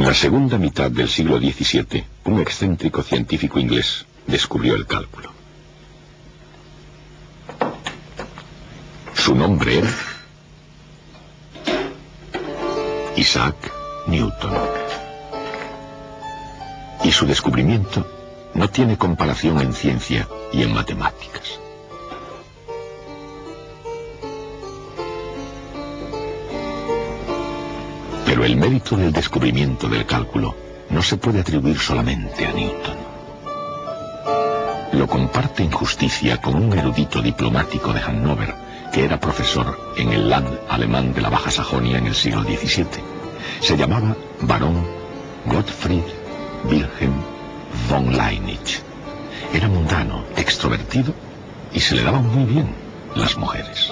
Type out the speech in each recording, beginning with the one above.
la segunda mitad del siglo XVII, un excéntrico científico inglés descubrió el cálculo. Su nombre era Isaac Newton. Y su descubrimiento no tiene comparación en ciencia y en matemáticas. Pero el mérito del descubrimiento del cálculo no se puede atribuir solamente a Newton. Lo comparte en justicia con un erudito diplomático de Hannover, que era profesor en el Land alemán de la Baja Sajonia en el siglo XVII. Se llamaba Barón Gottfried Wilhelm von Leibniz. Era mundano, extrovertido y se le daban muy bien las mujeres.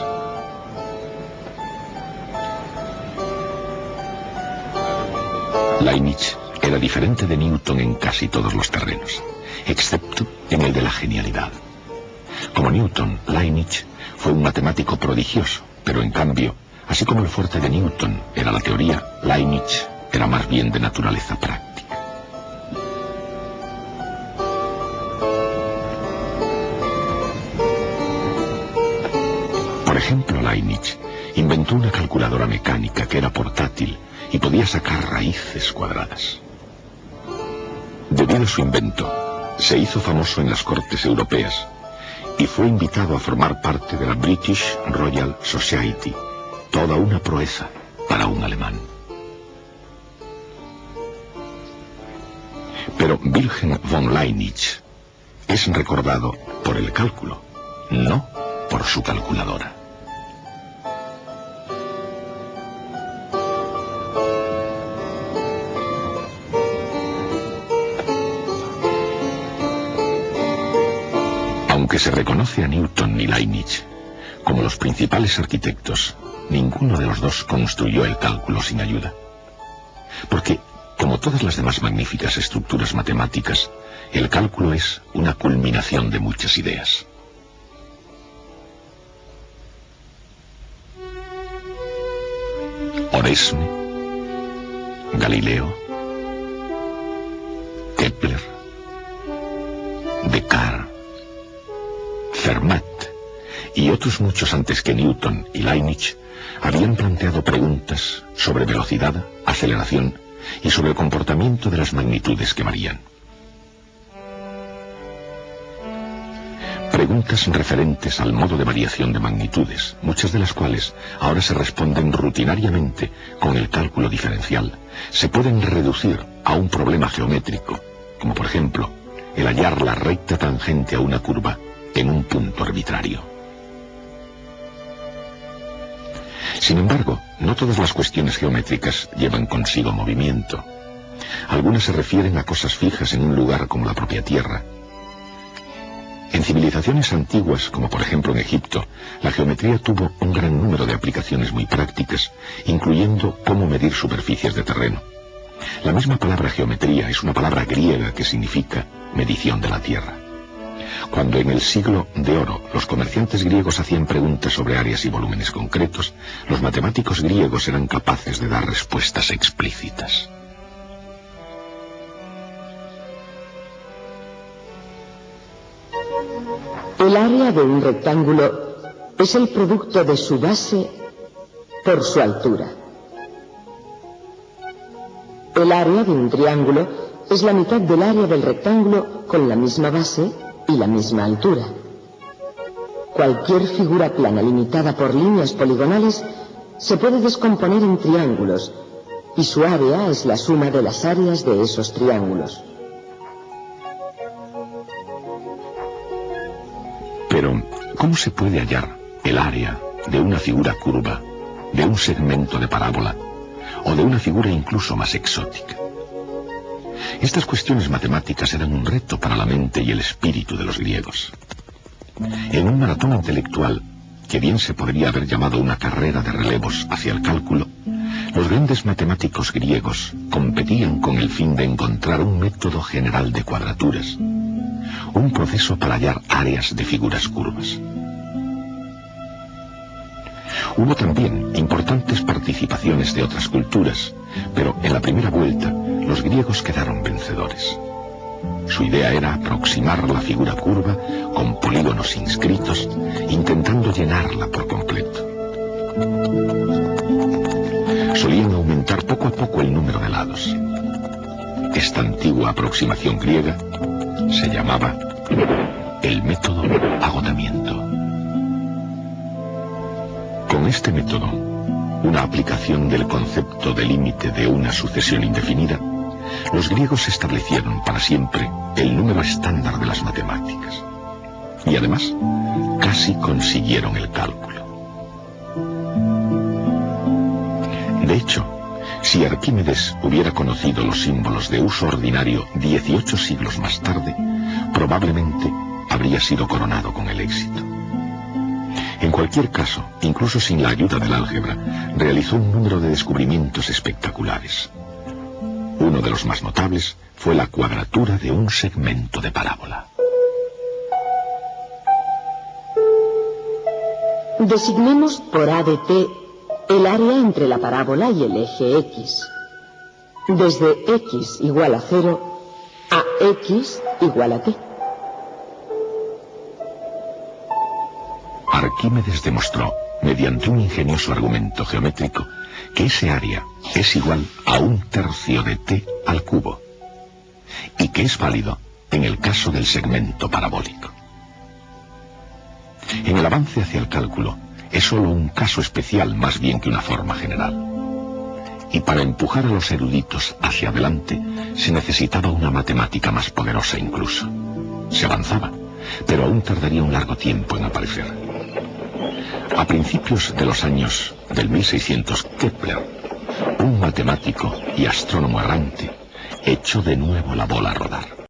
Leibniz era diferente de Newton en casi todos los terrenos, excepto en el de la genialidad. Como Newton, Leibniz fue un matemático prodigioso, pero en cambio, así como el fuerte de Newton era la teoría, Leibniz era más bien de naturaleza práctica. Por ejemplo, Leibniz inventó una calculadora mecánica que era portátil y podía sacar raíces cuadradas. Debido a su invento, se hizo famoso en las cortes europeas y fue invitado a formar parte de la British Royal Society, toda una proeza para un alemán. Pero Wilhelm von Leibniz es recordado por el cálculo, no por su calculadora. Aunque se reconoce a Newton y Leibniz como los principales arquitectos, ninguno de los dos construyó el cálculo sin ayuda. Porque, como todas las demás magníficas estructuras matemáticas, el cálculo es una culminación de muchas ideas. Oresme, Galileo, Kepler, Descartes, Fermat y otros muchos antes que Newton y Leibniz habían planteado preguntas sobre velocidad, aceleración y sobre el comportamiento de las magnitudes que varían. Preguntas referentes al modo de variación de magnitudes, muchas de las cuales ahora se responden rutinariamente con el cálculo diferencial, se pueden reducir a un problema geométrico, como por ejemplo el hallar la recta tangente a una curva en un punto arbitrario. Sin embargo, no todas las cuestiones geométricas llevan consigo movimiento. Algunas se refieren a cosas fijas en un lugar como la propia Tierra. En civilizaciones antiguas, como por ejemplo en Egipto, la geometría tuvo un gran número de aplicaciones muy prácticas, incluyendo cómo medir superficies de terreno. La misma palabra geometría es una palabra griega que significa medición de la tierra. Cuando en el siglo de oro los comerciantes griegos hacían preguntas sobre áreas y volúmenes concretos, los matemáticos griegos eran capaces de dar respuestas explícitas. El área de un rectángulo es el producto de su base por su altura. El área de un triángulo es la mitad del área del rectángulo con la misma base y la misma altura. Cualquier figura plana limitada por líneas poligonales se puede descomponer en triángulos y su área es la suma de las áreas de esos triángulos. Pero, ¿cómo se puede hallar el área de una figura curva, de un segmento de parábola o de una figura incluso más exótica? Estas cuestiones matemáticas eran un reto para la mente y el espíritu de los griegos. En un maratón intelectual, que bien se podría haber llamado una carrera de relevos hacia el cálculo, los grandes matemáticos griegos competían con el fin de encontrar un método general de cuadraturas, un proceso para hallar áreas de figuras curvas. Hubo también importantes participaciones de otras culturas, pero en la primera vuelta los griegos quedaron vencedores. Su idea era aproximar la figura curva con polígonos inscritos, intentando llenarla por completo. Solían aumentar poco a poco el número de lados. Esta antigua aproximación griega se llamaba el método agotamiento. Con este método, una aplicación del concepto de límite de una sucesión indefinida, los griegos establecieron para siempre el número estándar de las matemáticas. Y además, casi consiguieron el cálculo. De hecho, si Arquímedes hubiera conocido los símbolos de uso ordinario 18 siglos más tarde, probablemente habría sido coronado con el éxito. En cualquier caso, incluso sin la ayuda del álgebra, realizó un número de descubrimientos espectaculares. Uno de los más notables fue la cuadratura de un segmento de parábola. Designemos por A de t el área entre la parábola y el eje X. Desde X igual a 0 a X igual a t. Arquímedes demostró, mediante un ingenioso argumento geométrico, que ese área es igual a 1/3 de t al cubo, y que es válido en el caso del segmento parabólico. En el avance hacia el cálculo, es solo un caso especial más bien que una forma general. Y para empujar a los eruditos hacia adelante, se necesitaba una matemática más poderosa incluso. Se avanzaba, pero aún tardaría un largo tiempo en aparecer. A principios de los años del 1600, Kepler, un matemático y astrónomo errante, echó de nuevo la bola a rodar.